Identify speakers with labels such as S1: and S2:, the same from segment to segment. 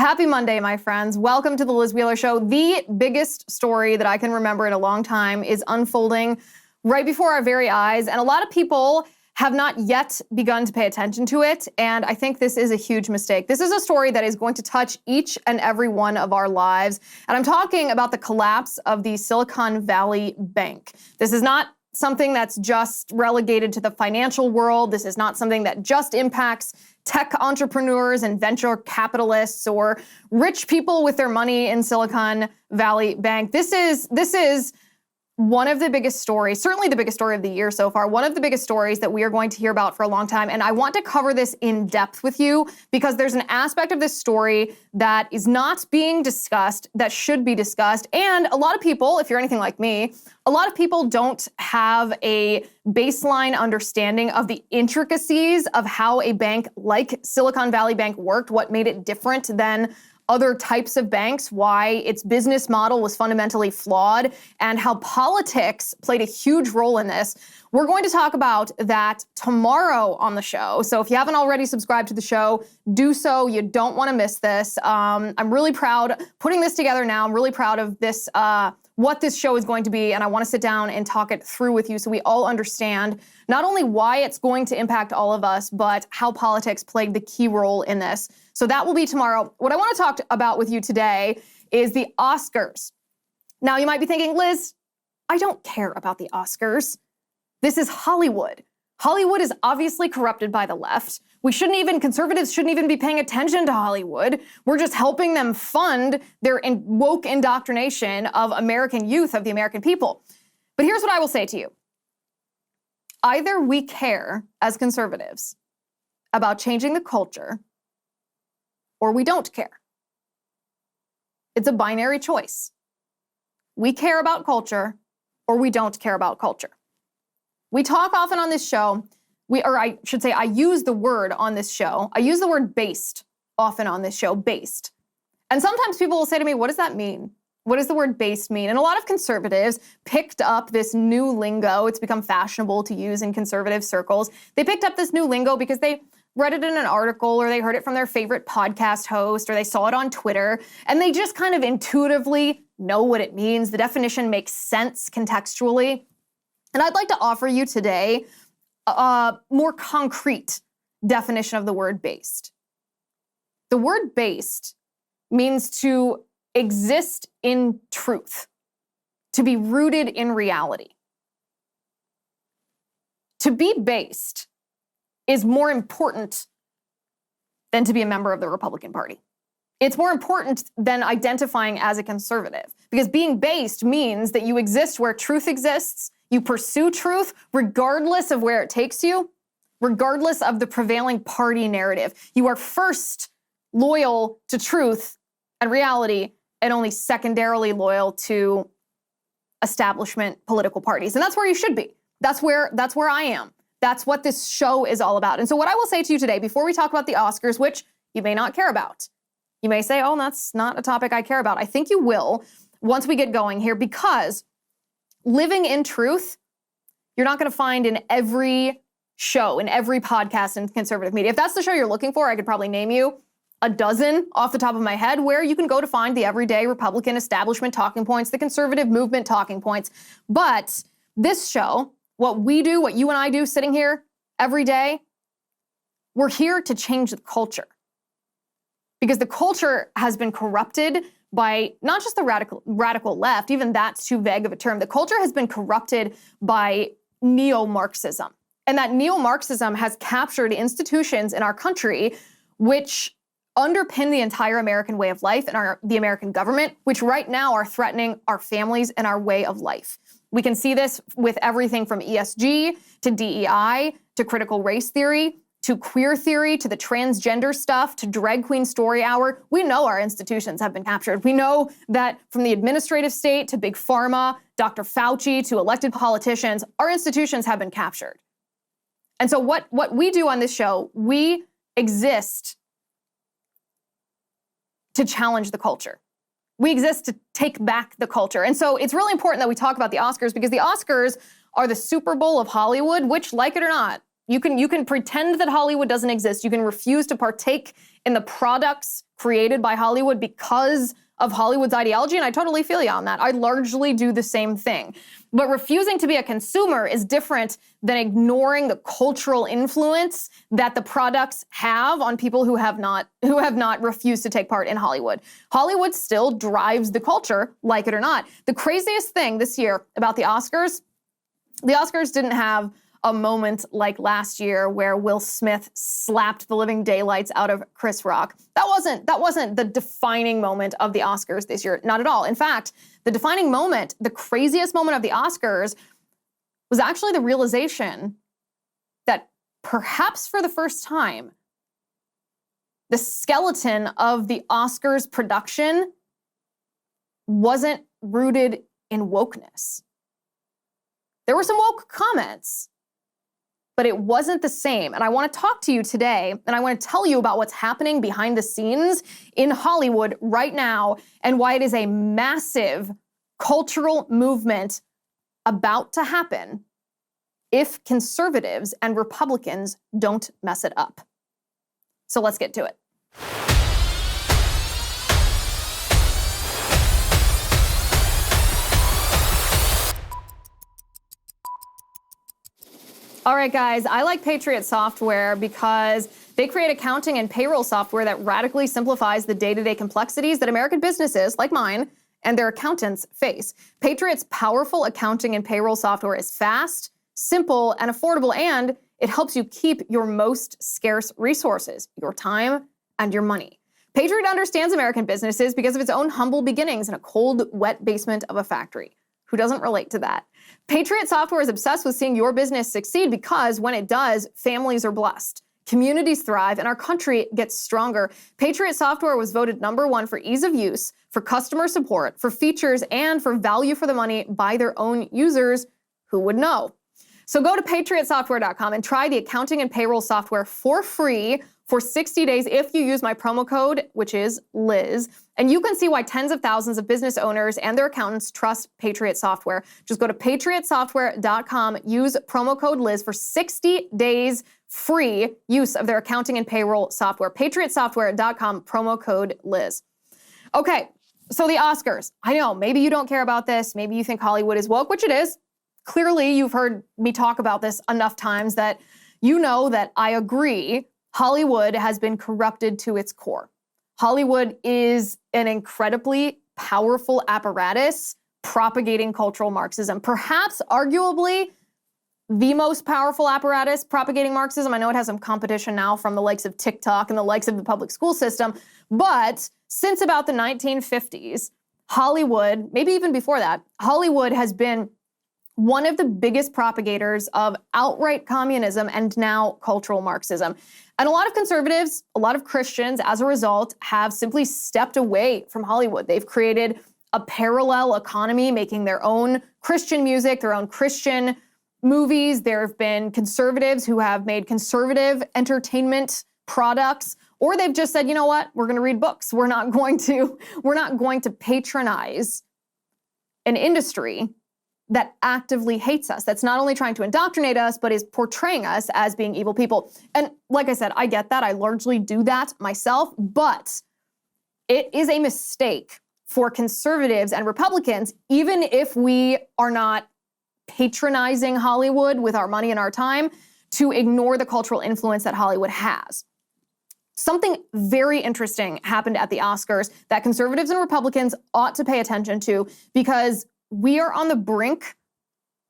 S1: Happy Monday, my friends. Welcome to the Liz Wheeler Show. The biggest story that I can remember in a long time is unfolding right before our very eyes, and a lot of people have not yet begun to pay attention to it, and I think this is a huge mistake. This is a story that is going to touch each and every one of our lives, and I'm talking about the collapse of the Silicon Valley Bank. This is not something that's just relegated to the financial world. This is not something that just impacts tech entrepreneurs and venture capitalists or rich people with their money in Silicon Valley Bank. This is one of the biggest stories, certainly the biggest story of the year so far, one of the biggest stories that we are going to hear about for a long time. And I want to cover this in depth with you because there's an aspect of this story that is not being discussed that should be discussed. And a lot of people, if you're anything like me, a lot of people don't have a baseline understanding of the intricacies of how a bank like Silicon Valley Bank worked, what made it different than other types of banks, why its business model was fundamentally flawed, and how politics played a huge role in this. We're going to talk about that tomorrow on the show. So if you haven't already subscribed to the show, do so. You don't want to miss this. I'm really proud putting this together now. I'm really proud of this, what this show is going to be, and I want to sit down and talk it through with you so we all understand not only why it's going to impact all of us, but how politics played the key role in this. So that will be tomorrow. What I want to talk about with you today is the Oscars. Now, you might be thinking, Liz, I don't care about the Oscars. This is Hollywood. Hollywood is obviously corrupted by the left. Conservatives shouldn't even be paying attention to Hollywood. We're just helping them fund their woke indoctrination of American youth, of the American people. But here's what I will say to you. Either we care as conservatives about changing the culture, or we don't care. It's a binary choice. We care about culture, or we don't care about culture. We talk often on this show, I use the word on this show. I use the word based often on this show, based. And sometimes people will say to me, what does that mean? What does the word based mean? And a lot of conservatives picked up this new lingo. It's become fashionable to use in conservative circles. They picked up this new lingo because they read it in an article, or they heard it from their favorite podcast host, or they saw it on Twitter, and they just kind of intuitively know what it means. The definition makes sense contextually. And I'd like to offer you today a more concrete definition of the word based. The word based means to exist in truth, to be rooted in reality. To be based is more important than to be a member of the Republican Party. It's more important than identifying as a conservative, because being based means that you exist where truth exists. You pursue truth regardless of where it takes you, regardless of the prevailing party narrative. You are first loyal to truth and reality, and only secondarily loyal to establishment political parties. And that's where you should be. That's where I am. That's what this show is all about. And so what I will say to you today, before we talk about the Oscars, which you may not care about, you may say, oh, that's not a topic I care about. I think you will once we get going here, because living in truth, you're not going to find in every show, in every podcast in conservative media. If that's the show you're looking for, I could probably name you a dozen off the top of my head where you can go to find the everyday Republican establishment talking points, the conservative movement talking points. But this show, what we do, what you and I do sitting here every day, we're here to change the culture. Because the culture has been corrupted by not just the radical left, even that's too vague of a term. The culture has been corrupted by neo-Marxism. And that neo-Marxism has captured institutions in our country which underpin the entire American way of life and the American government, which right now are threatening our families and our way of life. We can see this with everything from ESG to DEI to critical race theory to queer theory to the transgender stuff to drag queen story hour. We know our institutions have been captured. We know that from the administrative state to big pharma, Dr. Fauci to elected politicians, our institutions have been captured. And so what we do on this show, we exist to challenge the culture. We exist to take back the culture. And so it's really important that we talk about the Oscars, because the Oscars are the Super Bowl of Hollywood, which, like it or not, You can pretend that Hollywood doesn't exist. You can refuse to partake in the products created by Hollywood because of Hollywood's ideology, and I totally feel you on that. I largely do the same thing. But refusing to be a consumer is different than ignoring the cultural influence that the products have on people who have not refused to take part in Hollywood. Hollywood still drives the culture, like it or not. The craziest thing this year about the Oscars didn't have a moment like last year where Will Smith slapped the living daylights out of Chris Rock. That wasn't the defining moment of the Oscars this year, not at all. In fact, the defining moment, the craziest moment of the Oscars was actually the realization that perhaps for the first time, the skeleton of the Oscars production wasn't rooted in wokeness. There were some woke comments, but it wasn't the same. And I want to talk to you today, and I want to tell you about what's happening behind the scenes in Hollywood right now and why it is a massive cultural movement about to happen if conservatives and Republicans don't mess it up. So let's get to it. All right, guys, I like Patriot Software because they create accounting and payroll software that radically simplifies the day-to-day complexities that American businesses, like mine, and their accountants face. Patriot's powerful accounting and payroll software is fast, simple, and affordable, and it helps you keep your most scarce resources, your time and your money. Patriot understands American businesses because of its own humble beginnings in a cold, wet basement of a factory. Who doesn't relate to that? Patriot Software is obsessed with seeing your business succeed because when it does, families are blessed, communities thrive, and our country gets stronger. Patriot Software was voted #1 for ease of use, for customer support, for features, and for value for the money by their own users. Who would know? So go to patriotsoftware.com and try the accounting and payroll software for free for 60 days if you use my promo code, which is Liz. And you can see why tens of thousands of business owners and their accountants trust Patriot Software. Just go to patriotsoftware.com, use promo code Liz for 60 days free use of their accounting and payroll software. patriotsoftware.com, promo code Liz. Okay, so the Oscars. I know, maybe you don't care about this. Maybe you think Hollywood is woke, which it is. Clearly, you've heard me talk about this enough times that you know that I agree Hollywood has been corrupted to its core. Hollywood is an incredibly powerful apparatus propagating cultural Marxism, perhaps arguably the most powerful apparatus propagating Marxism. I know it has some competition now from the likes of TikTok and the likes of the public school system, but since about the 1950s, Hollywood, maybe even before that, Hollywood has been one of the biggest propagators of outright communism and now cultural Marxism. And a lot of conservatives, a lot of Christians, as a result, have simply stepped away from Hollywood. They've created a parallel economy, making their own Christian music, their own Christian movies. There have been conservatives who have made conservative entertainment products, or they've just said, you know what, we're going to read books. We're not going to patronize an industry that actively hates us, that's not only trying to indoctrinate us, but is portraying us as being evil people. And like I said, I get that. I largely do that myself, but it is a mistake for conservatives and Republicans, even if we are not patronizing Hollywood with our money and our time, to ignore the cultural influence that Hollywood has. Something very interesting happened at the Oscars that conservatives and Republicans ought to pay attention to, because we are on the brink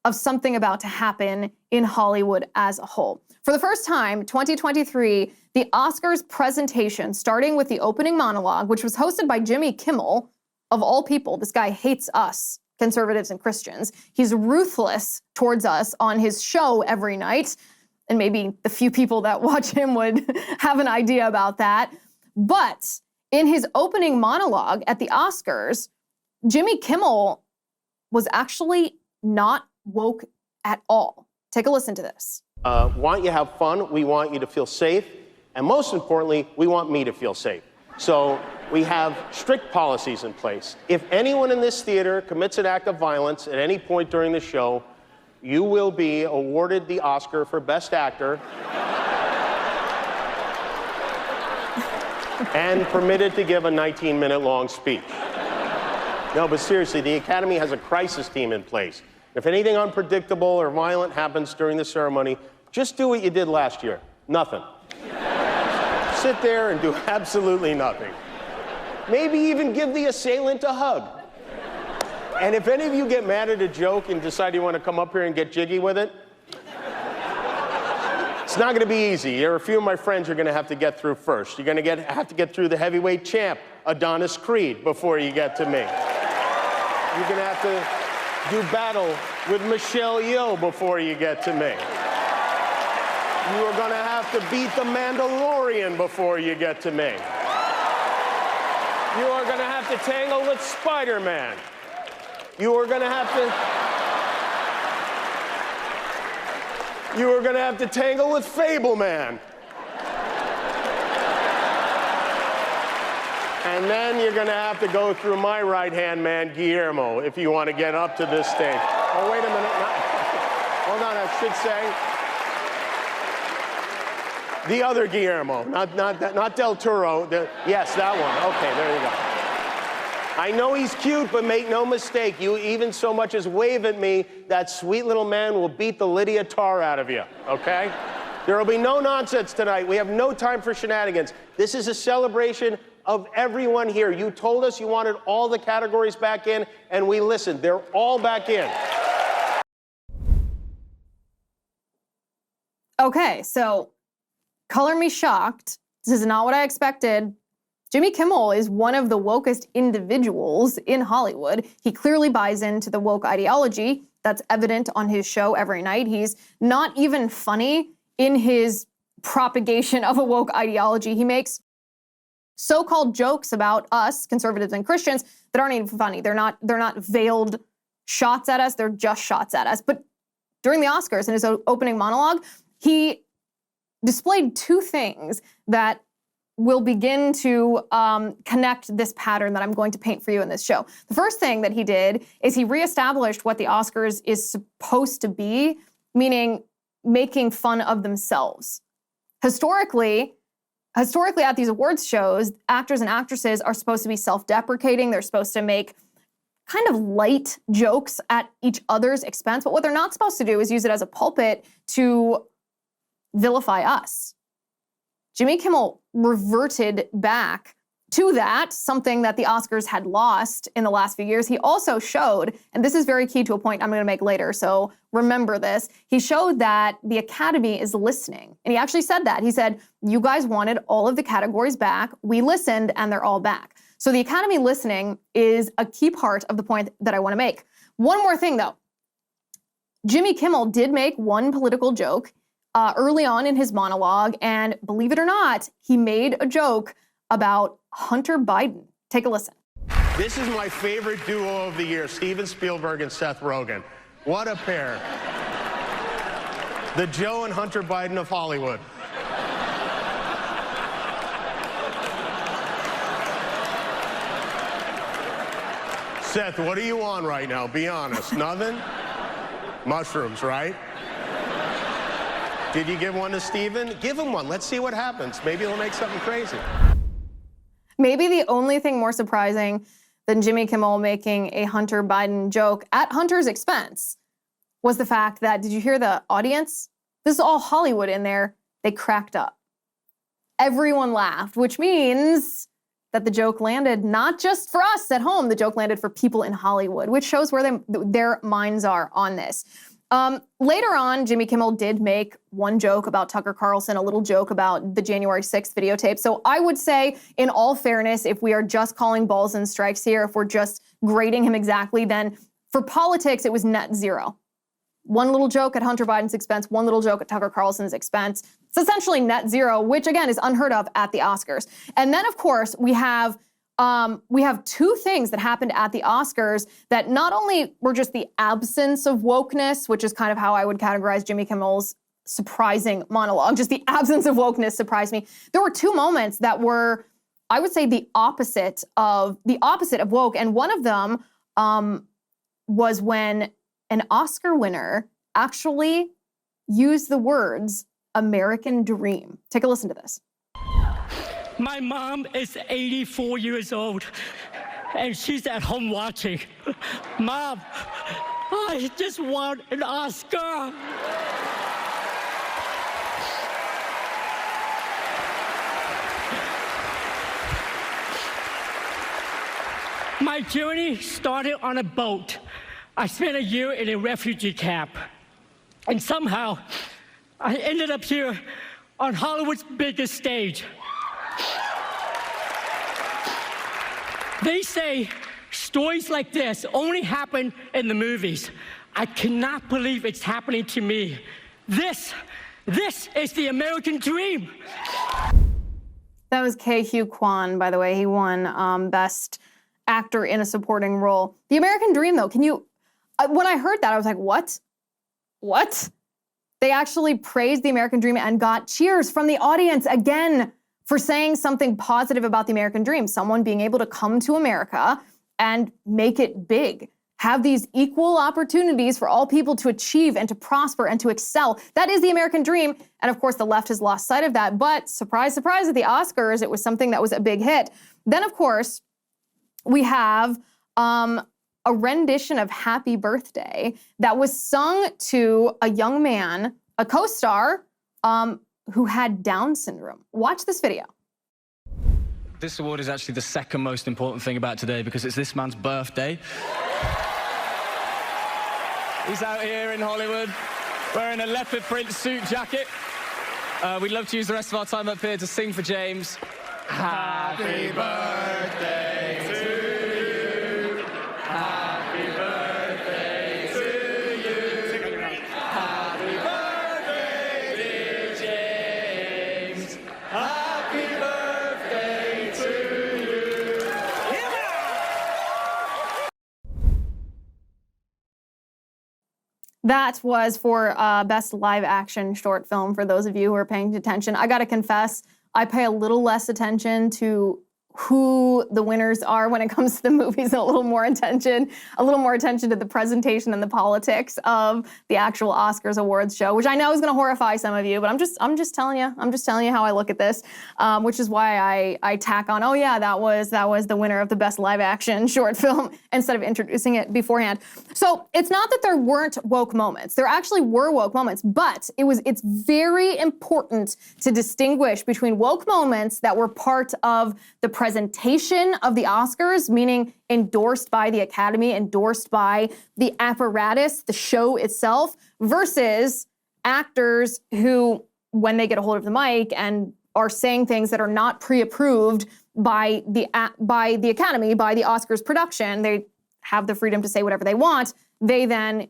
S1: of something about to happen in Hollywood as a whole. For the first time, 2023, the Oscars presentation, starting with the opening monologue, which was hosted by Jimmy Kimmel, of all people. This guy hates us, conservatives and Christians. He's ruthless towards us on his show every night, and maybe the few people that watch him would have an idea about that. But in his opening monologue at the Oscars, Jimmy Kimmel was actually not woke at all. Take a listen to this.
S2: Want you to have fun. We want you to feel safe. And most importantly, we want me to feel safe. So we have strict policies in place. If anyone in this theater commits an act of violence at any point during the show, you will be awarded the Oscar for Best Actor and permitted to give a 19-minute long speech. No, but seriously, the Academy has a crisis team in place. If anything unpredictable or violent happens during the ceremony, just do what you did last year. Nothing. Sit there and do absolutely nothing. Maybe even give the assailant a hug. And if any of you get mad at a joke and decide you want to come up here and get jiggy with it, it's not going to be easy. There are a few of my friends you're going to have to get through first. You're going to have to get through the heavyweight champ, Adonis Creed, before you get to me. You're going to have to do battle with Michelle Yeoh before you get to me. You are going to have to beat the Mandalorian before you get to me. You are going to have to tangle with Spider-Man. You are going to have to tangle with Fableman. And then you're going to have to go through my right-hand man, Guillermo, if you want to get up to this stage. Oh, wait a minute. Hold on, I should say the other Guillermo, not Del Toro. Yes, that one. Okay, there you go. I know he's cute, but make no mistake, you even so much as wave at me, that sweet little man will beat the Lydia Tarr out of you, okay? There will be no nonsense tonight. We have no time for shenanigans. This is a celebration of everyone here. You told us you wanted all the categories back in, and we listened. They're all back in.
S1: Okay, so color me shocked. This is not what I expected. Jimmy Kimmel is one of the wokest individuals in Hollywood. He clearly buys into the woke ideology. That's evident on his show every night. He's not even funny in his propagation of a woke ideology. He makes so-called jokes about us, conservatives and Christians, that aren't even funny. They're not veiled shots at us. They're just shots at us. But during the Oscars, in his opening monologue, he displayed two things that will begin to connect this pattern that I'm going to paint for you in this show. The first thing that he did is he reestablished what the Oscars is supposed to be, meaning making fun of themselves. Historically at these awards shows, actors and actresses are supposed to be self-deprecating. They're supposed to make kind of light jokes at each other's expense. But what they're not supposed to do is use it as a pulpit to vilify us. Jimmy Kimmel reverted back to that, something that the Oscars had lost in the last few years. He also showed, and this is very key to a point I'm going to make later, so remember this, he showed that the Academy is listening. And he actually said that. He said, you guys wanted all of the categories back. We listened, and they're all back. So the Academy listening is a key part of the point that I want to make. One more thing, though. Jimmy Kimmel did make one political joke early on in his monologue, and believe it or not, he made a joke about Hunter Biden. Take a listen.
S2: This is my favorite duo of the year, Steven Spielberg and Seth Rogen. What a pair. The Joe and Hunter Biden of Hollywood. Seth, what are you on right now? Be honest. Nothing? Mushrooms, right? Did you give one to Steven? Give him one. Let's see what happens. Maybe he'll make something crazy.
S1: Maybe the only thing more surprising than Jimmy Kimmel making a Hunter Biden joke at Hunter's expense was the fact that, did you hear the audience? This is all Hollywood in there. They cracked up. Everyone laughed, which means that the joke landed not just for us at home, the joke landed for people in Hollywood, which shows where their minds are on this. Later on, Jimmy Kimmel did make one joke about Tucker Carlson, a little joke about the January 6th videotape. So I would say, in all fairness, if we are just calling balls and strikes here, if we're just grading him exactly, then for politics, it was net zero. One little joke at Hunter Biden's expense, one little joke at Tucker Carlson's expense. It's essentially net zero, which again is unheard of at the Oscars. And then, of course, we have two things that happened at the Oscars that not only were just the absence of wokeness, which is kind of how I would categorize Jimmy Kimmel's surprising monologue, just the absence of wokeness surprised me. There were two moments that were, I would say, the opposite of woke. And one of them was when an Oscar winner actually used the words American dream. Take a listen to this.
S3: My mom is 84 years old, and she's at home watching. Mom, I just want an Oscar. My journey started on a boat. I spent a year in a refugee camp, and somehow I ended up here on Hollywood's biggest stage. They say stories like this only happen in the movies. I cannot believe it's happening to me. This is the American dream.
S1: That was Ke-Huy Quan, by the way. He won Best Actor in a Supporting Role. The American dream, though, when I heard that, I was like, what? What? They actually praised the American dream and got cheers from the audience again for saying something positive about the American dream. Someone being able to come to America and make it big. Have these equal opportunities for all people to achieve and to prosper and to excel. That is the American dream. And of course, the left has lost sight of that. But surprise, surprise, at the Oscars, it was something that was a big hit. Then, of course, we have a rendition of Happy Birthday that was sung to a young man, a co-star, who had Down syndrome. Watch this video.
S4: This award is actually the second most important thing about today because it's this man's birthday. He's out here in Hollywood wearing a leopard print suit jacket. We'd love to use the rest of our time up here to sing for James. Happy birthday to you. Happy birthday to you. Happy birthday, dear James. Happy birthday to you.
S1: That was for Best Live Action Short Film, for those of you who are paying attention. I gotta confess, I pay a little less attention to who the winners are when it comes to the movies, and a little more attention to the presentation and the politics of the actual Oscars awards show, which I know is going to horrify some of you, but I'm just telling you how I look at this, which is why I tack on, oh yeah, that was the winner of the Best Live Action Short Film, instead of introducing it beforehand. So it's not that there weren't woke moments. There actually were woke moments, but it's very important to distinguish between woke moments that were part of the presentation of the Oscars, meaning endorsed by the Academy, endorsed by the apparatus, the show itself, versus actors who, when they get a hold of the mic and are saying things that are not pre-approved by the Academy, by the Oscars production, they have the freedom to say whatever they want. They then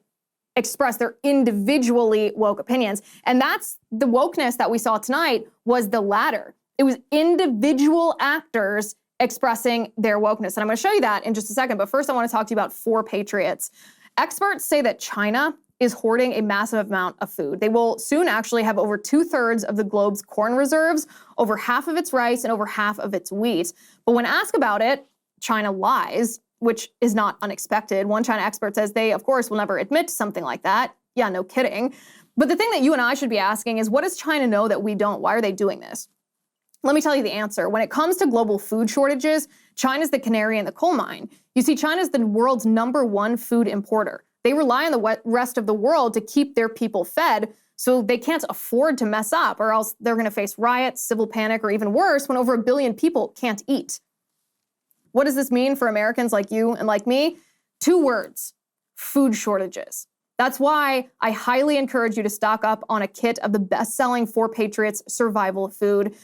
S1: express their individually woke opinions. And that's the wokeness that we saw tonight, was the latter. It was individual actors expressing their wokeness. And I'm going to show you that in just a second. But first, I want to talk to you about 4 Patriots. Experts say that China is hoarding a massive amount of food. They will soon actually have over 2/3 of the globe's corn reserves, over half of its rice, and over half of its wheat. But when asked about it, China lies, which is not unexpected. One China expert says they, of course, will never admit to something like that. Yeah, no kidding. But the thing that you and I should be asking is, what does China know that we don't? Why are they doing this? Let me tell you the answer. When it comes to global food shortages, China's the canary in the coal mine. You see, China's the world's #1 food importer. They rely on the rest of the world to keep their people fed, so they can't afford to mess up, or else they're going to face riots, civil panic, or even worse, when over 1 billion people can't eat. What does this mean for Americans like you and like me? 2 words: food shortages. That's why I highly encourage you to stock up on a kit of the best-selling 4 Patriots survival food.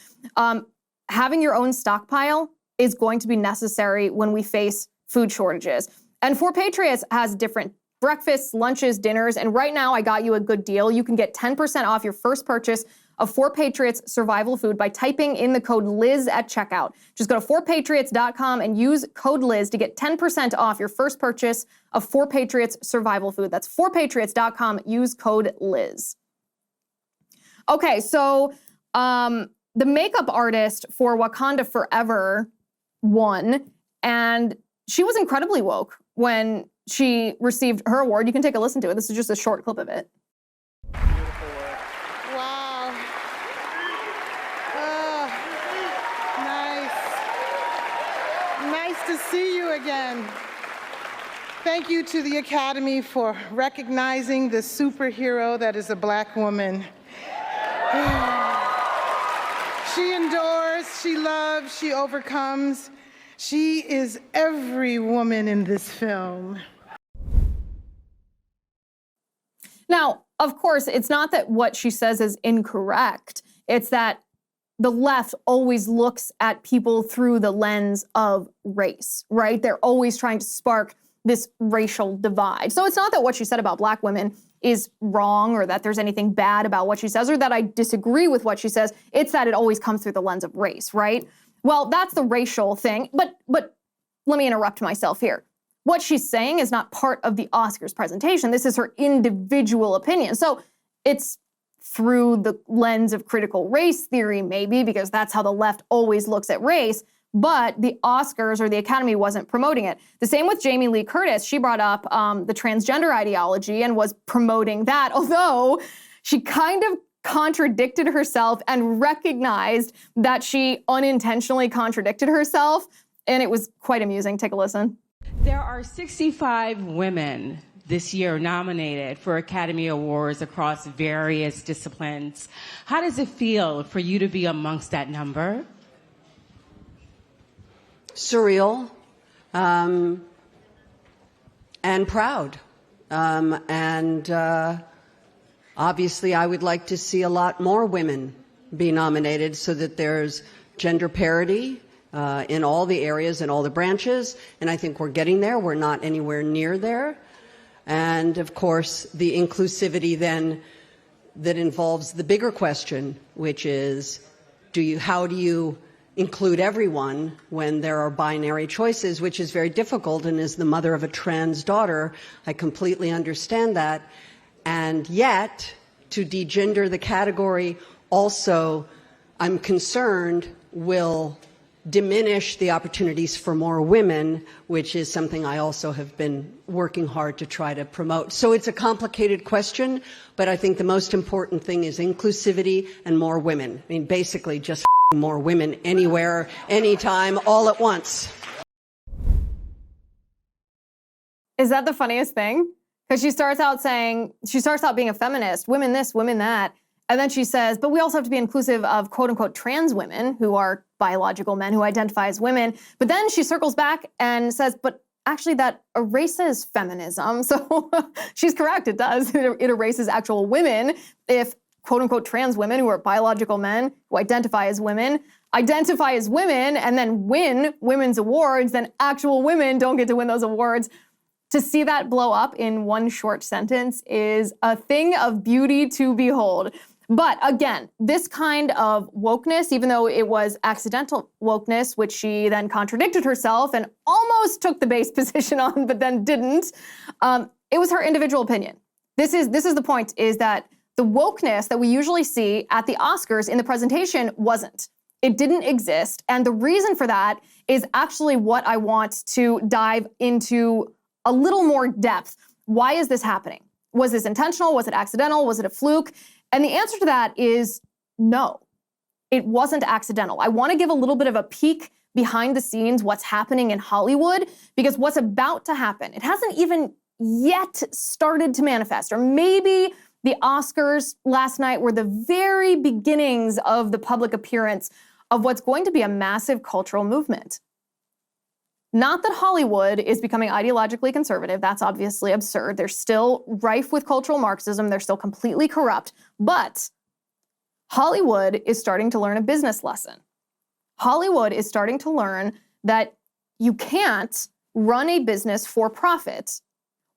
S1: Having your own stockpile is going to be necessary when we face food shortages. And 4 Patriots has different breakfasts, lunches, dinners, and right now I got you a good deal. You can get 10% off your first purchase of 4 Patriots survival food by typing in the code Liz at checkout. Just go to 4patriots.com and use code Liz to get 10% off your first purchase of 4 Patriots survival food. That's 4patriots.com. Use code Liz. Okay, so the makeup artist for Wakanda Forever won, and she was incredibly woke when she received her award. You can take a listen to it. This is just a short clip of it.
S5: see you again. Thank you to the Academy for recognizing the superhero that is a Black woman. She endures, she loves, she overcomes. She is every woman in this film.
S1: Now, of course, it's not that what she says is incorrect. It's that the left always looks at people through the lens of race, right? They're always trying to spark this racial divide. So it's not that what she said about Black women is wrong or that there's anything bad about what she says or that I disagree with what she says. It's that it always comes through the lens of race, right? Well, that's the racial thing, but let me interrupt myself here. What she's saying is not part of the Oscars presentation. This is her individual opinion. So it's through the lens of critical race theory, maybe, because that's how the left always looks at race, but the Oscars or the Academy wasn't promoting it. The same with Jamie Lee Curtis. She brought up the transgender ideology and was promoting that, although she kind of contradicted herself and recognized that she unintentionally contradicted herself, and it was quite amusing. Take a listen.
S6: There are 65 women this year nominated for Academy Awards across various disciplines. How does it feel for you to be amongst that number?
S7: Surreal, and proud. Obviously I would like to see a lot more women be nominated so that there's gender parity in all the areas and all the branches, and I think we're getting there. We're not anywhere near there. And of course, the inclusivity then that involves the bigger question, which is, how do you include everyone when there are binary choices, which is very difficult, and as the mother of a trans daughter, I completely understand that. And yet, to degender the category also, I'm concerned, will diminish the opportunities for more women, which is something I also have been working hard to try to promote. So it's a complicated question, but I think the most important thing is inclusivity and more women. I mean, basically just more women anywhere, anytime, all at once.
S1: Is that the funniest thing? Because she starts out being a feminist, women this, women that, and then she says, but we also have to be inclusive of quote unquote trans women who are biological men who identify as women. But then she circles back and says, but actually that erases feminism. So she's correct, it does. It erases actual women if quote unquote trans women who are biological men who identify as women and then win women's awards, then actual women don't get to win those awards. To see that blow up in one short sentence is a thing of beauty to behold. But again, this kind of wokeness, even though it was accidental wokeness, which she then contradicted herself and almost took the base position on, but then didn't, it was her individual opinion. This is the point, is that the wokeness that we usually see at the Oscars in the presentation wasn't. It didn't exist. And the reason for that is actually what I want to dive into a little more depth. Why is this happening? Was this intentional? Was it accidental? Was it a fluke? And the answer to that is no, it wasn't accidental. I want to give a little bit of a peek behind the scenes, what's happening in Hollywood, because what's about to happen, it hasn't even yet started to manifest. Or maybe the Oscars last night were the very beginnings of the public appearance of what's going to be a massive cultural movement. Not that Hollywood is becoming ideologically conservative. That's obviously absurd. They're still rife with cultural Marxism. They're still completely corrupt. But Hollywood is starting to learn a business lesson. Hollywood is starting to learn that you can't run a business for profit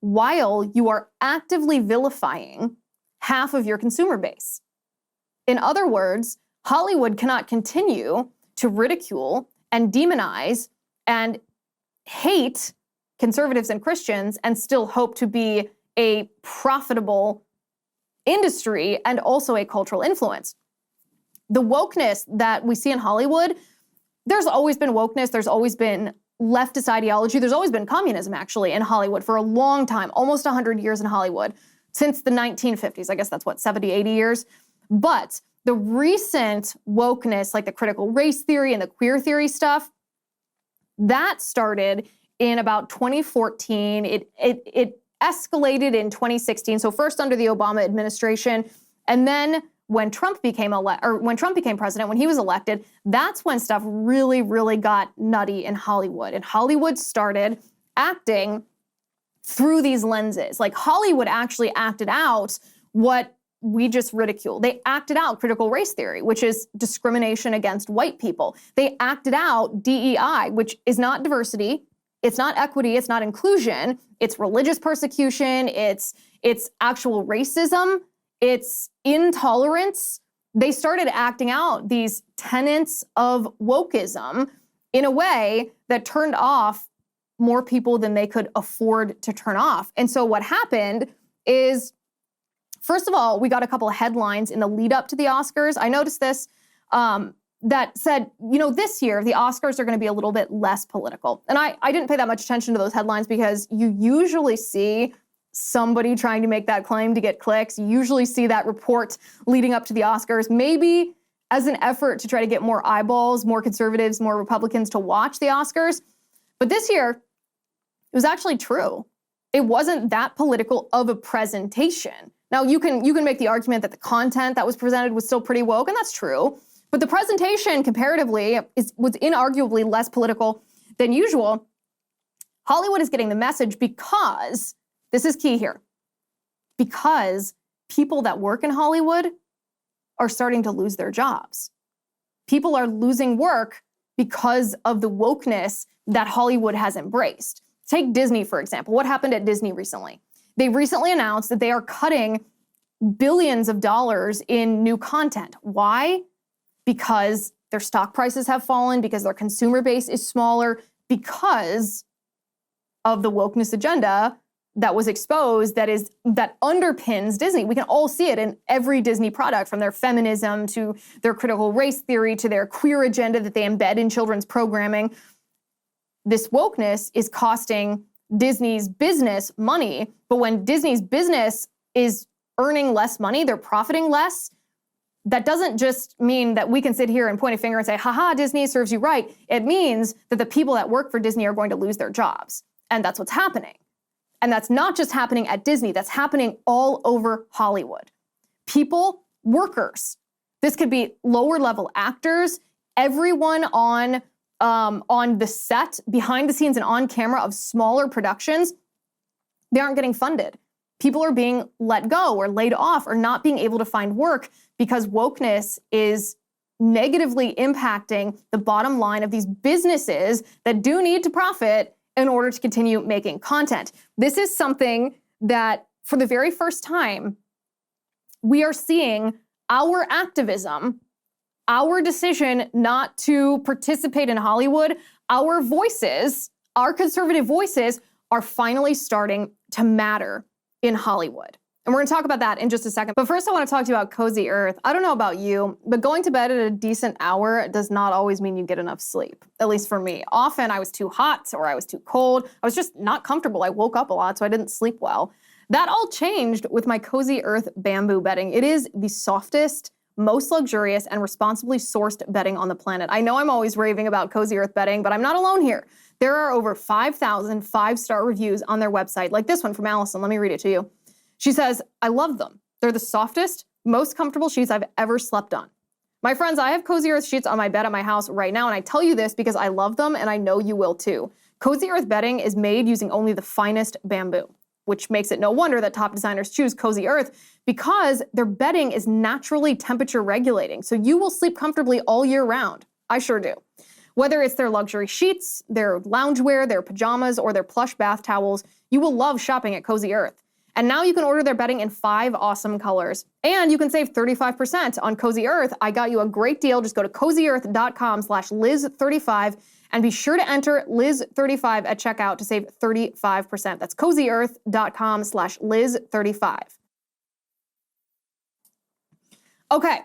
S1: while you are actively vilifying half of your consumer base. In other words, Hollywood cannot continue to ridicule and demonize and hate conservatives and Christians and still hope to be a profitable industry and also a cultural influence. The wokeness that we see in Hollywood, there's always been wokeness, there's always been leftist ideology, there's always been communism actually in Hollywood for a long time, almost 100 years in Hollywood, since the 1950s. I guess that's what, 70, 80 years? But the recent wokeness, like the critical race theory and the queer theory stuff, That started in about 2014. It escalated in 2016. So first under the Obama administration, and then when Trump became president, when he was elected, that's when stuff really, really got nutty in Hollywood. And Hollywood started acting through these lenses. Like Hollywood actually acted out what we just ridiculed. They acted out critical race theory, which is discrimination against white people. They acted out DEI, which is not diversity, it's not equity, it's not inclusion, it's religious persecution, it's actual racism, it's intolerance. They started acting out these tenets of wokeism in a way that turned off more people than they could afford to turn off. And so what happened is, first of all, we got a couple of headlines in the lead up to the Oscars. I noticed this, that said, this year the Oscars are going to be a little bit less political. And I didn't pay that much attention to those headlines because you usually see somebody trying to make that claim to get clicks. You usually see that report leading up to the Oscars, maybe as an effort to try to get more eyeballs, more conservatives, more Republicans to watch the Oscars. But this year, it was actually true. It wasn't that political of a presentation. Now, you can make the argument that the content that was presented was still pretty woke, and that's true. But the presentation, comparatively, was inarguably less political than usual. Hollywood is getting the message because, this is key here, because people that work in Hollywood are starting to lose their jobs. People are losing work because of the wokeness that Hollywood has embraced. Take Disney, for example. What happened at Disney recently? They recently announced that they are cutting billions of dollars in new content. Why? Because their stock prices have fallen, because their consumer base is smaller, because of the wokeness agenda that was exposed that underpins Disney. We can all see it in every Disney product, from their feminism to their critical race theory to their queer agenda that they embed in children's programming. This wokeness is costing Disney's business money, but when Disney's business is earning less money, they're profiting less, that doesn't just mean that we can sit here and point a finger and say, haha, Disney serves you right. It means that the people that work for Disney are going to lose their jobs. And that's what's happening. And that's not just happening at Disney, that's happening all over Hollywood. People, workers. This could be lower level actors, everyone on the set, behind the scenes and on camera of smaller productions, they aren't getting funded. People are being let go or laid off or not being able to find work because wokeness is negatively impacting the bottom line of these businesses that do need to profit in order to continue making content. This is something that, for the very first time, we are seeing our activism, our decision not to participate in Hollywood, our voices, our conservative voices, are finally starting to matter in Hollywood. And we're gonna talk about that in just a second. But first I wanna talk to you about Cozy Earth. I don't know about you, but going to bed at a decent hour does not always mean you get enough sleep, at least for me. Often I was too hot or I was too cold. I was just not comfortable. I woke up a lot, so I didn't sleep well. That all changed with my Cozy Earth bamboo bedding. It is the softest, most luxurious, and responsibly sourced bedding on the planet. I know I'm always raving about Cozy Earth bedding, but I'm not alone here. There are over 5,000 five-star reviews on their website, like this one from Allison. Let me read it to you. She says, I love them. They're the softest, most comfortable sheets I've ever slept on. My friends, I have Cozy Earth sheets on my bed at my house right now, and I tell you this because I love them, and I know you will too. Cozy Earth bedding is made using only the finest bamboo, which makes it no wonder that top designers choose Cozy Earth, because their bedding is naturally temperature regulating, so you will sleep comfortably all year round. I sure do. Whether it's their luxury sheets, their loungewear, their pajamas, or their plush bath towels, you will love shopping at Cozy Earth. And now you can order their bedding in 5 awesome colors. And you can save 35% on Cozy Earth. I got you a great deal. Just go to cozyearth.com/Liz35 and be sure to enter Liz35 at checkout to save 35%. That's cozyearth.com/Liz35. Okay,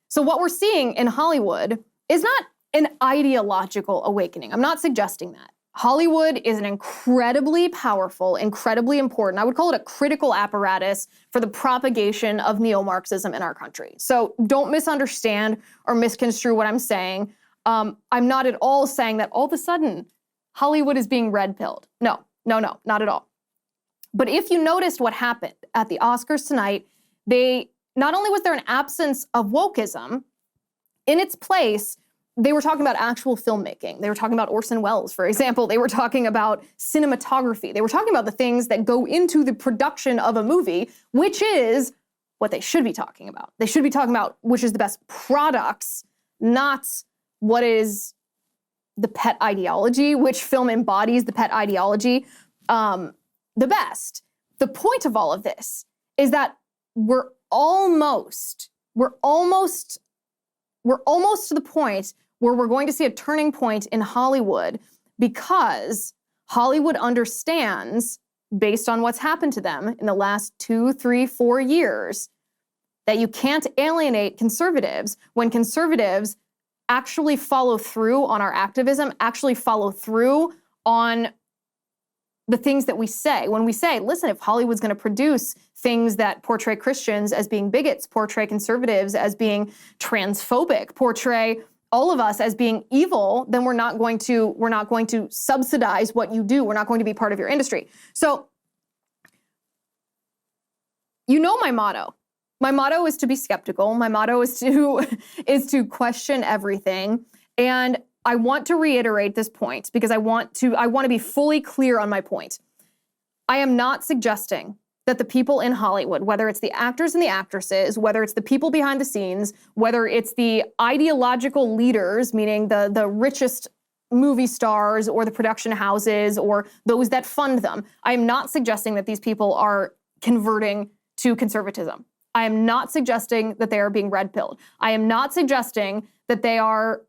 S1: so what we're seeing in Hollywood is not an ideological awakening. I'm not suggesting that. Hollywood is an incredibly powerful, incredibly important, I would call it a critical apparatus for the propagation of neo-Marxism in our country. So don't misunderstand or misconstrue what I'm saying. I'm not at all saying that all of a sudden Hollywood is being red-pilled. No, not at all. But if you noticed what happened at the Oscars tonight, not only was there an absence of wokeism, in its place, they were talking about actual filmmaking. They were talking about Orson Welles, for example. They were talking about cinematography. They were talking about the things that go into the production of a movie, which is what they should be talking about. They should be talking about which is the best products, not what is the pet ideology, which film embodies the pet ideology the best. The point of all of this is that we're almost to the point where we're going to see a turning point in Hollywood, because Hollywood understands, based on what's happened to them in the last 2, 3, 4 years, that you can't alienate conservatives when conservatives actually follow through on our activism, actually follow through on the things that we say. When we say, listen, if Hollywood's going to produce things that portray Christians as being bigots, portray conservatives as being transphobic, portray all of us as being evil, then we're not going to subsidize what you do. We're not going to be part of your industry. So, you know my motto. My motto is to be skeptical. My motto is to question everything. And I want to reiterate this point because I want to be fully clear on my point. I am not suggesting that the people in Hollywood, whether it's the actors and the actresses, whether it's the people behind the scenes, whether it's the ideological leaders, meaning the richest movie stars or the production houses or those that fund them, I am not suggesting that these people are converting to conservatism. I am not suggesting that they are being red-pilled. I am not suggesting that they are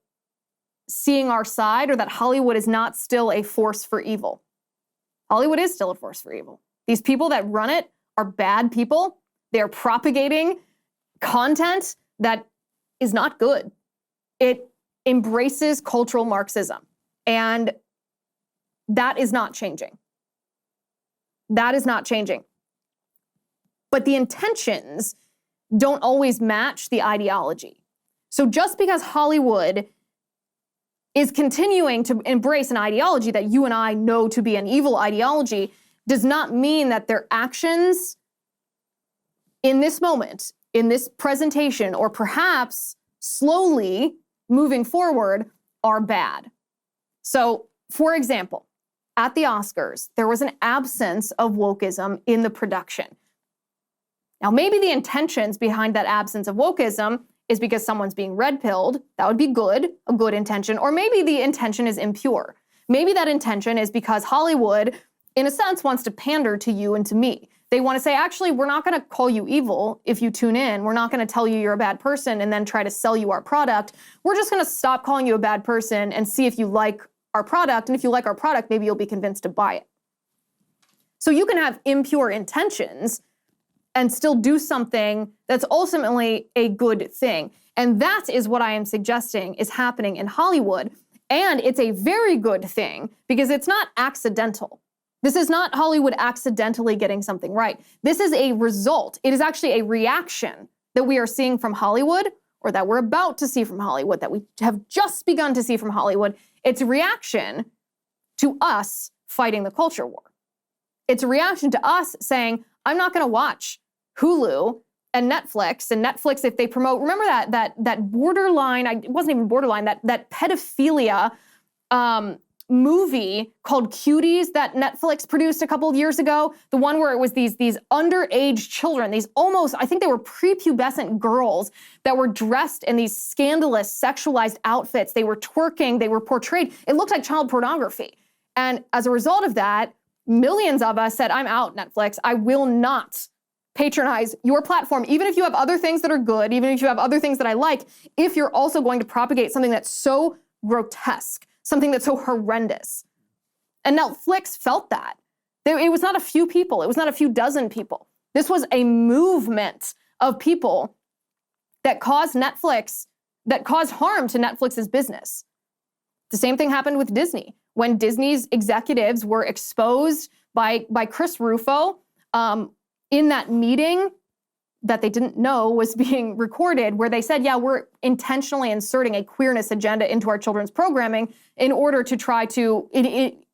S1: seeing our side or that Hollywood is not still a force for evil. Hollywood is still a force for evil. These people that run it are bad people. They are propagating content that is not good. It embraces cultural Marxism, and that is not changing. That is not changing. But the intentions don't always match the ideology. So just because Hollywood is continuing to embrace an ideology that you and I know to be an evil ideology does not mean that their actions in this moment, in this presentation, or perhaps slowly moving forward are bad. So, for example, at the Oscars, there was an absence of wokeism in the production. Now, maybe the intentions behind that absence of wokeism is because someone's being red-pilled. That would be good, a good intention. Or maybe the intention is impure. Maybe that intention is because Hollywood, in a sense, wants to pander to you and to me. They want to say, actually, we're not going to call you evil if you tune in. We're not going to tell you you're a bad person and then try to sell you our product. We're just going to stop calling you a bad person and see if you like our product. And if you like our product, maybe you'll be convinced to buy it. So you can have impure intentions and still do something that's ultimately a good thing. And that is what I am suggesting is happening in Hollywood. And it's a very good thing because it's not accidental. This is not Hollywood accidentally getting something right. This is a result. It is actually a reaction that we are seeing from Hollywood, or that we're about to see from Hollywood, that we have just begun to see from Hollywood. It's a reaction to us fighting the culture war. It's a reaction to us saying, I'm not going to watch Hulu and Netflix, if they promote, remember that borderline, it wasn't even borderline, that pedophilia movie called Cuties that Netflix produced a couple of years ago, the one where it was these underage children, these almost, I think they were prepubescent girls that were dressed in these scandalous sexualized outfits. They were twerking, they were portrayed. It looked like child pornography. And as a result of that, millions of us said, I'm out, Netflix. I will not patronize your platform, even if you have other things that are good, even if you have other things that I like, if you're also going to propagate something that's so grotesque, something that's so horrendous. And Netflix felt that. It was not a few people. It was not a few dozen people. This was a movement of people that caused harm to Netflix's business. The same thing happened with Disney. When Disney's executives were exposed by Chris Rufo in that meeting that they didn't know was being recorded, where they said, yeah, we're intentionally inserting a queerness agenda into our children's programming in order to try to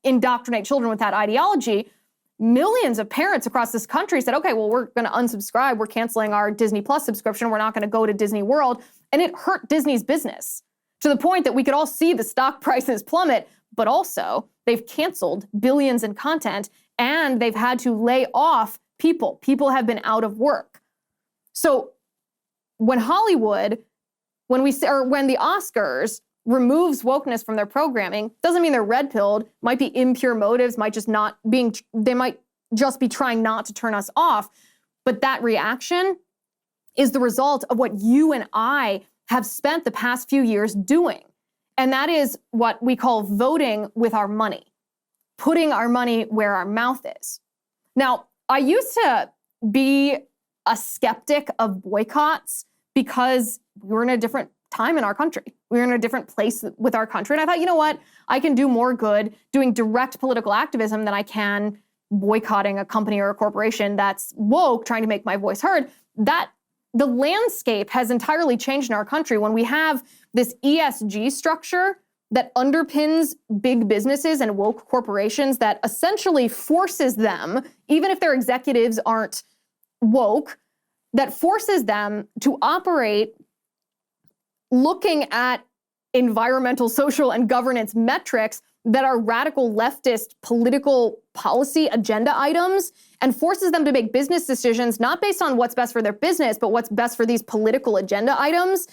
S1: indoctrinate children with that ideology. Millions of parents across this country said, okay, well, we're going to unsubscribe. We're canceling our Disney Plus subscription. We're not going to go to Disney World. And it hurt Disney's business to the point that we could all see the stock prices plummet, but also they've canceled billions in content and they've had to lay off people. People have been out of work. So when Hollywood, when the Oscars removes wokeness from their programming, doesn't mean they're red-pilled, might be impure motives, they might just be trying not to turn us off. But that reaction is the result of what you and I have spent the past few years doing. And that is what we call voting with our money, putting our money where our mouth is. Now, I used to be a skeptic of boycotts because we were in a different time in our country. We were in a different place with our country. And I thought, you know what? I can do more good doing direct political activism than I can boycotting a company or a corporation that's woke, trying to make my voice heard. That the landscape has entirely changed in our country when we have this ESG structure that underpins big businesses and woke corporations that essentially forces them, even if their executives aren't woke, that forces them to operate looking at environmental, social, and governance metrics that are radical leftist political policy agenda items, and forces them to make business decisions not based on what's best for their business, but what's best for these political agenda items.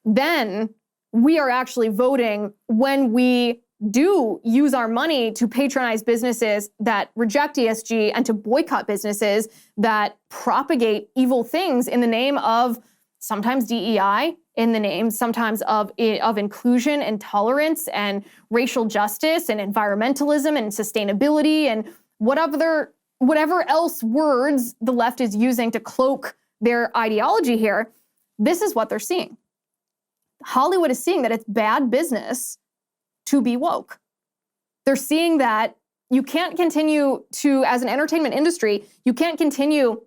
S1: Then we are actually voting when we do use our money to patronize businesses that reject ESG and to boycott businesses that propagate evil things in the name of sometimes DEI, in the name sometimes of inclusion and tolerance and racial justice and environmentalism and sustainability and whatever else words the left is using to cloak their ideology here. This is what they're seeing. Hollywood is seeing that it's bad business to be woke. They're seeing that you can't continue to, as an entertainment industry, you can't continue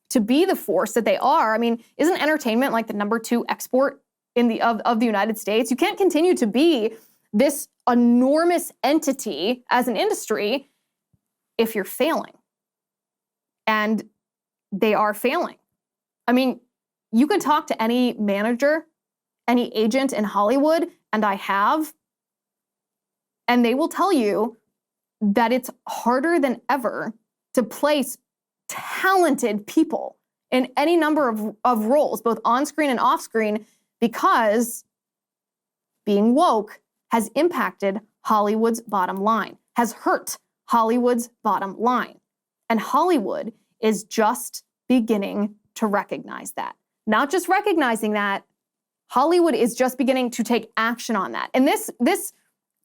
S1: to be the force that they are. I mean, isn't entertainment like the #2 export of the United States? You can't continue to be this enormous entity as an industry if you're failing. And they are failing. I mean, you can talk to any manager, any agent in Hollywood, and I have, and they will tell you that it's harder than ever to place talented people in any number of roles, both on screen and off screen, because being woke has impacted Hollywood's bottom line, has hurt Hollywood's bottom line. And Hollywood is just beginning to recognize that. Not just recognizing that, Hollywood is just beginning to take action on that. And this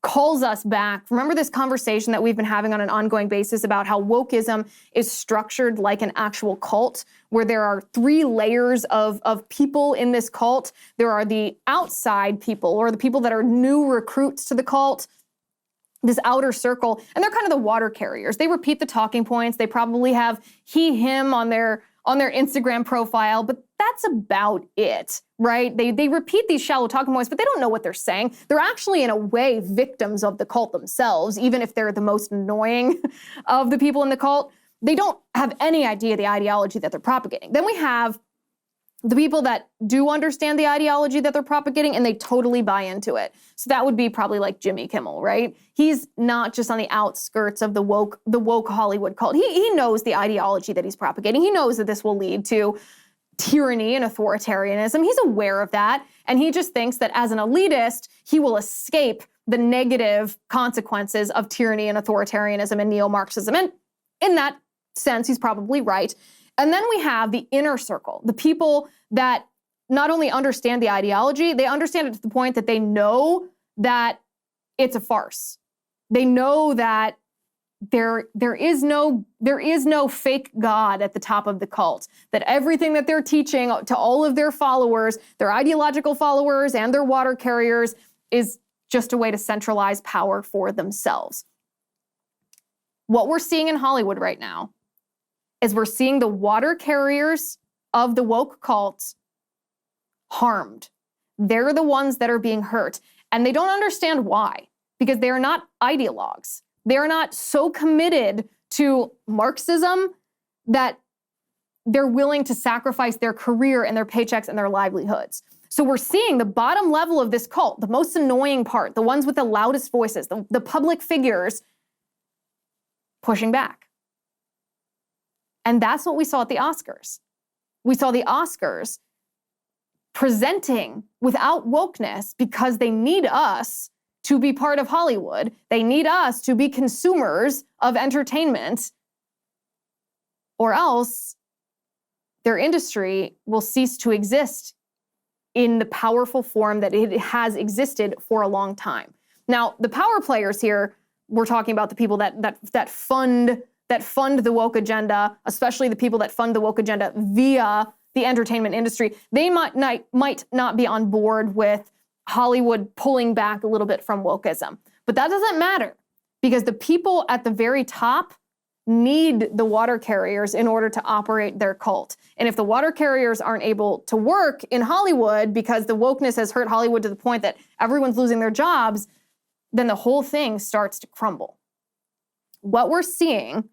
S1: calls us back. Remember this conversation that we've been having on an ongoing basis about how wokeism is structured like an actual cult, where there are 3 layers of people in this cult. There are the outside people, or the people that are new recruits to the cult, this outer circle, and they're kind of the water carriers. They repeat the talking points. They probably have he, him on their Instagram profile, but that's about it, right? They repeat these shallow talking points, but they don't know what they're saying. They're actually, in a way, victims of the cult themselves, even if they're the most annoying of the people in the cult. They don't have any idea the ideology that they're propagating. Then we have the people that do understand the ideology that they're propagating, and they totally buy into it. So that would be probably like Jimmy Kimmel, right? He's not just on the outskirts of the woke Hollywood cult. He knows the ideology that he's propagating. He knows that this will lead to tyranny and authoritarianism. He's aware of that. And he just thinks that as an elitist, he will escape the negative consequences of tyranny and authoritarianism and neo-Marxism. And in that sense, he's probably right. And then we have the inner circle, the people that not only understand the ideology, they understand it to the point that they know that it's a farce. They know that there is no fake God at the top of the cult, that everything that they're teaching to all of their followers, their ideological followers and their water carriers, is just a way to centralize power for themselves. What we're seeing in Hollywood right now is we're seeing the water carriers of the woke cult harmed. They're the ones that are being hurt. And they don't understand why, because they are not ideologues. They are not so committed to Marxism that they're willing to sacrifice their career and their paychecks and their livelihoods. So we're seeing the bottom level of this cult, the most annoying part, the ones with the loudest voices, the public figures, pushing back. And that's what we saw at the Oscars. We saw the Oscars presenting without wokeness because they need us to be part of Hollywood. They need us to be consumers of entertainment, or else their industry will cease to exist in the powerful form that it has existed for a long time. Now, the power players here, we're talking about the people that fund the woke agenda, especially the people that fund the woke agenda via the entertainment industry. They might not be on board with Hollywood pulling back a little bit from wokeism. But that doesn't matter, because the people at the very top need the water carriers in order to operate their cult. And if the water carriers aren't able to work in Hollywood because the wokeness has hurt Hollywood to the point that everyone's losing their jobs, then the whole thing starts to crumble. What we're seeing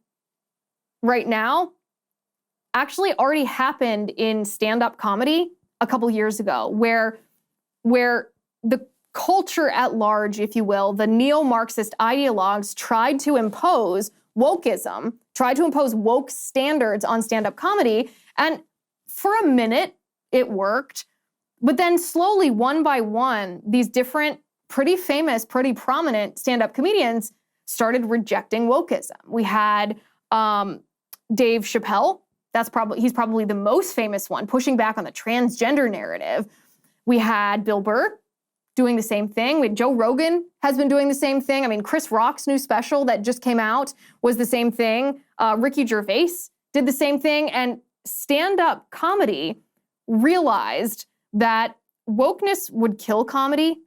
S1: right now actually already happened in stand-up comedy a couple years ago, where the culture at large, if you will, the neo-Marxist ideologues tried to impose wokeism, tried to impose woke standards on stand-up comedy, and for a minute it worked. But then slowly, one by one, these different, pretty famous, pretty prominent stand-up comedians started rejecting wokeism. We had Dave Chappelle. He's probably the most famous one, pushing back on the transgender narrative. We had Bill Burr doing the same thing. Joe Rogan has been doing the same thing. I mean, Chris Rock's new special that just came out was the same thing. Ricky Gervais did the same thing. And stand-up comedy realized that wokeness would kill comedy.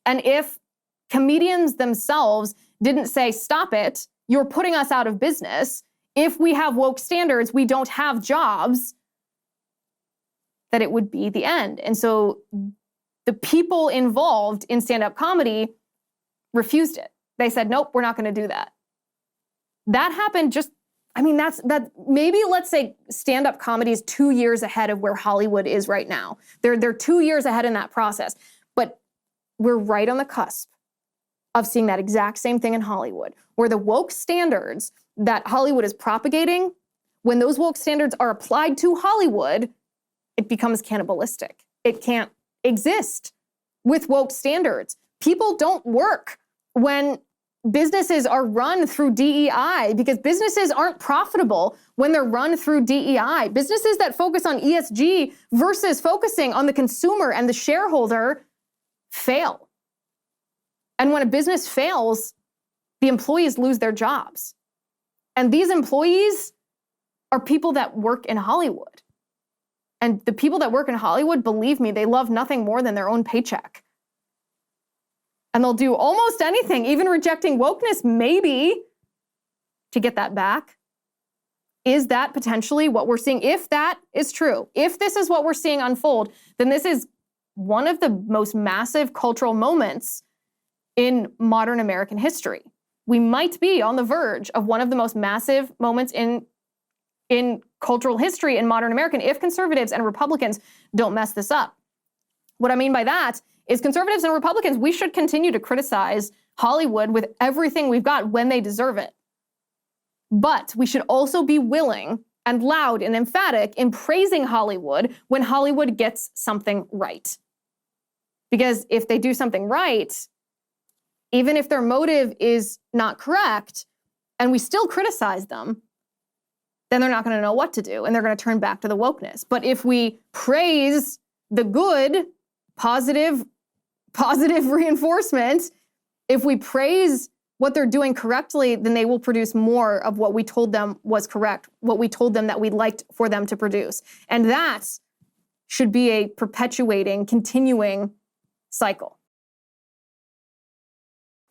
S1: And if comedians themselves didn't say, stop it, you're putting us out of business. If we have woke standards, we don't have jobs, that it would be the end. And so the people involved in stand-up comedy refused it. They said, nope, we're not going to do that. That happened maybe let's say stand-up comedy is 2 years ahead of where Hollywood is right now. They're 2 years ahead in that process. But we're right on the cusp of seeing that exact same thing in Hollywood, where the woke standards that Hollywood is propagating, when those woke standards are applied to Hollywood, it becomes cannibalistic. It can't exist with woke standards. People don't work when businesses are run through DEI, because businesses aren't profitable when they're run through DEI. Businesses that focus on ESG versus focusing on the consumer and the shareholder fail. And when a business fails, the employees lose their jobs. And these employees are people that work in Hollywood. And the people that work in Hollywood, believe me, they love nothing more than their own paycheck. And they'll do almost anything, even rejecting wokeness, maybe, to get that back. Is that potentially what we're seeing? If that is true, if this is what we're seeing unfold, then this is one of the most massive cultural moments in modern American history. We might be on the verge of one of the most massive moments in cultural history in modern American if conservatives and Republicans don't mess this up. What I mean by that is conservatives and Republicans, we should continue to criticize Hollywood with everything we've got when they deserve it. But we should also be willing and loud and emphatic in praising Hollywood when Hollywood gets something right. Because if they do something right, even if their motive is not correct, and we still criticize them, then they're not going to know what to do, and they're going to turn back to the wokeness. But if we praise the good, positive reinforcement, if we praise what they're doing correctly, then they will produce more of what we told them was correct, what we told them that we'd liked for them to produce. And that should be a perpetuating, continuing cycle.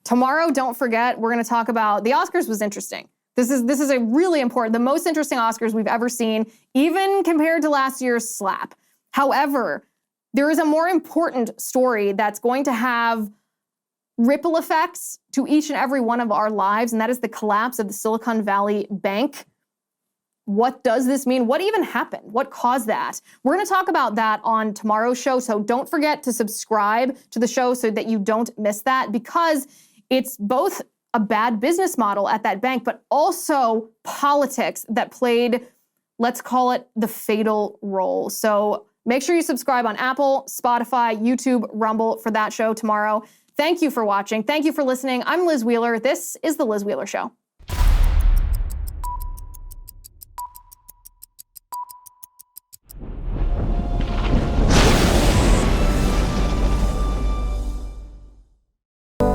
S1: Tomorrow, don't forget, we're going to talk about, the Oscars was interesting. This is a really important, the most interesting Oscars we've ever seen, even compared to last year's slap. However, there is a more important story that's going to have ripple effects to each and every one of our lives, and that is the collapse of the Silicon Valley Bank. What does this mean? What even happened? What caused that? We're going to talk about that on tomorrow's show, so don't forget to subscribe to the show so that you don't miss that, because it's both a bad business model at that bank, but also politics that played, let's call it, the fatal role. So make sure you subscribe on Apple, Spotify, YouTube, Rumble for that show tomorrow. Thank you for watching. Thank you for listening. I'm Liz Wheeler. This is The Liz Wheeler Show.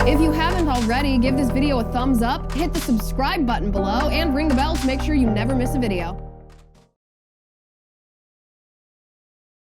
S1: If you haven't already, give this video a thumbs up, hit the subscribe button below, and ring the bell to make sure you never miss a video.